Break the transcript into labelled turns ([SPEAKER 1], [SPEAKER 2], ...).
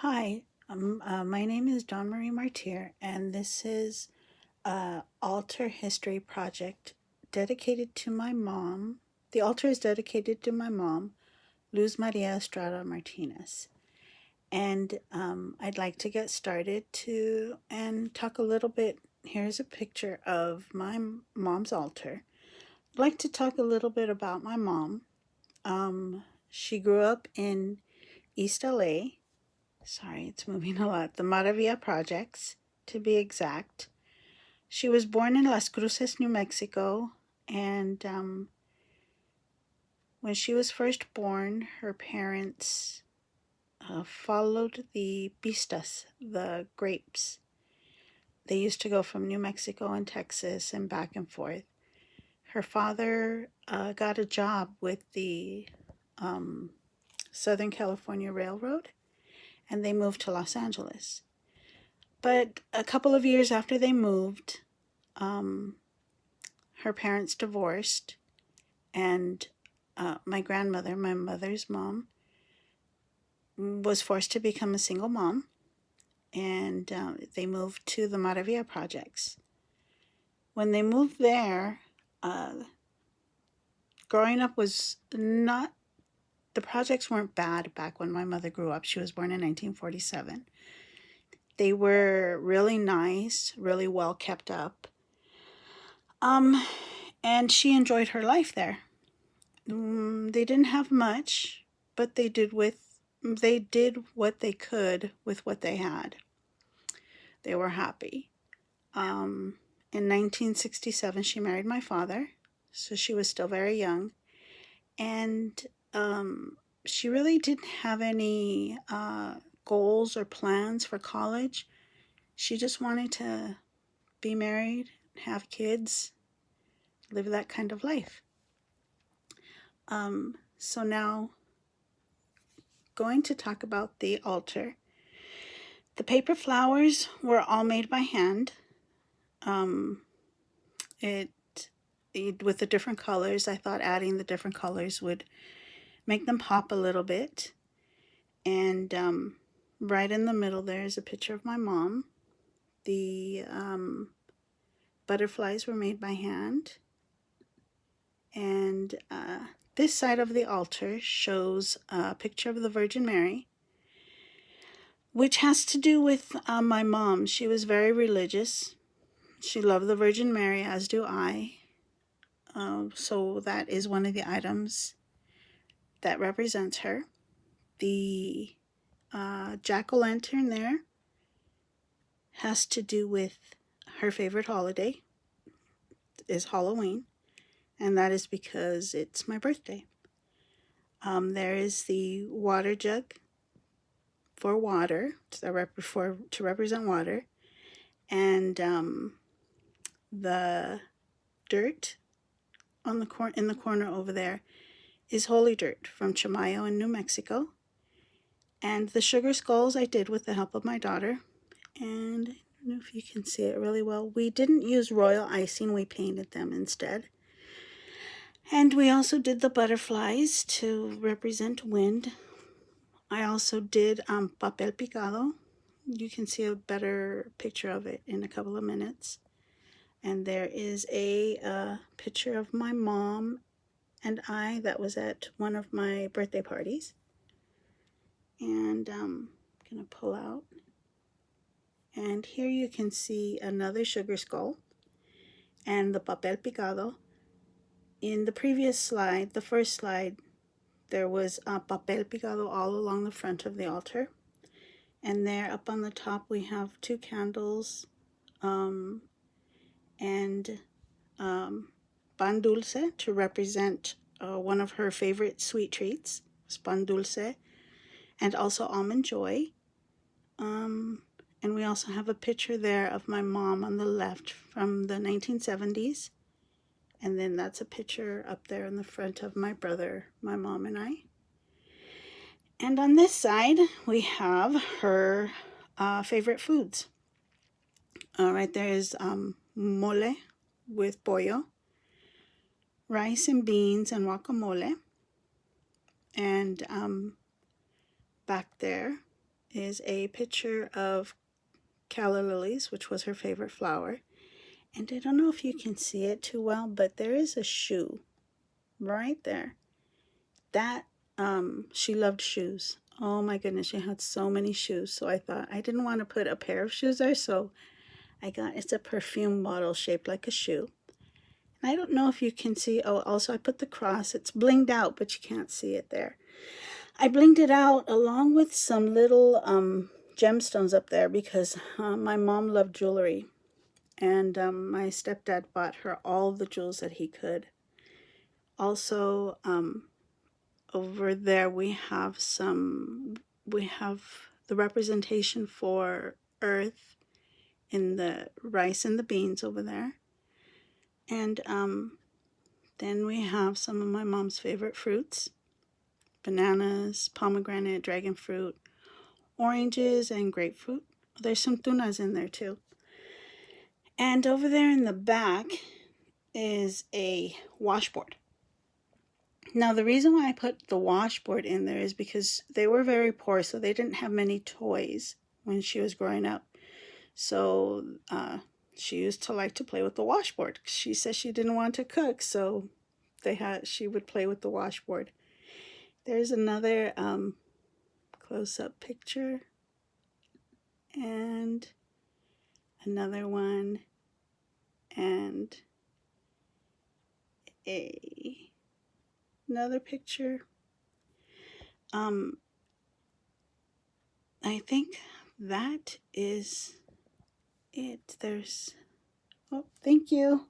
[SPEAKER 1] Hi, my name is Dawn Marie Martyr, and this is a altar history project dedicated to my mom. The altar is dedicated to my mom, Luzmaria Estrada Martinez. And I'd like to get started and talk a little bit. Here's a picture of my mom's altar. I'd like to talk a little bit about my mom. She grew up in East LA. Sorry, it's moving a lot. The Maravilla Projects, to be exact. She was born in Las Cruces, New Mexico, and when she was first born, her parents followed the pistas, the grapes. They used to go from New Mexico and Texas and back and forth. Her father got a job with the Southern California Railroad, and they moved to Los Angeles. But a couple of years after they moved, her parents divorced, and my grandmother, my mother's mom, was forced to become a single mom, and they moved to the Maravilla Projects. When they moved there, growing up was not, the projects weren't bad back when my mother grew up. She was born in 1947. They were really nice, really well kept up. And she enjoyed her life there. They didn't have much, but they did what they could with what they had. They were happy. In 1967, she married my father, so she was still very young, and she really didn't have any goals or plans for college. She just wanted to be married, have kids, live that kind of life. So now, going to talk about the altar. The paper flowers were all made by hand. With the different colors, I thought adding the different colors would make them pop a little bit. And right in the middle there is a picture of my mom. The butterflies were made by hand. And this side of the altar shows a picture of the Virgin Mary, which has to do with my mom. She was very religious. She loved the Virgin Mary, as do I. So that is one of the items that represents her. The jack-o'-lantern there has to do with her favorite holiday, is Halloween, and that is because it's my birthday. There is the water jug for water, to represent water, and the dirt in the corner over there is holy dirt from Chamayo in New Mexico. And the sugar skulls I did with the help of my daughter. And I don't know if you can see it really well. We didn't use royal icing, we painted them instead. And we also did the butterflies to represent wind. I also did papel picado. You can see a better picture of it in a couple of minutes. And there is a picture of my mom and I that was at one of my birthday parties. And I'm gonna pull out. And here you can see another sugar skull and the papel picado. In the previous slide, the first slide, there was a papel picado all along the front of the altar. And there up on the top we have two candles and pan dulce to represent one of her favorite sweet treats, pan dulce, and also almond joy. And we also have a picture there of my mom on the left from the 1970s. And then that's a picture up there in the front of my brother, my mom, and I. And on this side, we have her favorite foods. Right there is mole with pollo, rice and beans and guacamole. And back there is a picture of calla lilies, which was her favorite flower. And I don't know if you can see it too well, but there is a shoe right there. That, she loved shoes. Oh my goodness, she had so many shoes. So I thought I didn't want to put a pair of shoes there, so it's a perfume bottle shaped like a shoe. I don't know if you can see, oh, also I put the cross. It's blinged out, but you can't see it there. I blinged it out along with some little gemstones up there because my mom loved jewelry. And my stepdad bought her all the jewels that he could. Also, over there we have the representation for earth in the rice and the beans over there. And then we have some of my mom's favorite fruits: bananas, pomegranate, dragon fruit, oranges, and grapefruit. There's some tunas in there too. And over there in the back is a washboard. Now, the reason why I put the washboard in there is because they were very poor, so they didn't have many toys when she was growing up. So she used to like to play with the washboard. She said she didn't want to cook, so she would play with the washboard. There's another close-up picture, and another one, and another picture. I think that is it. Oh, thank you.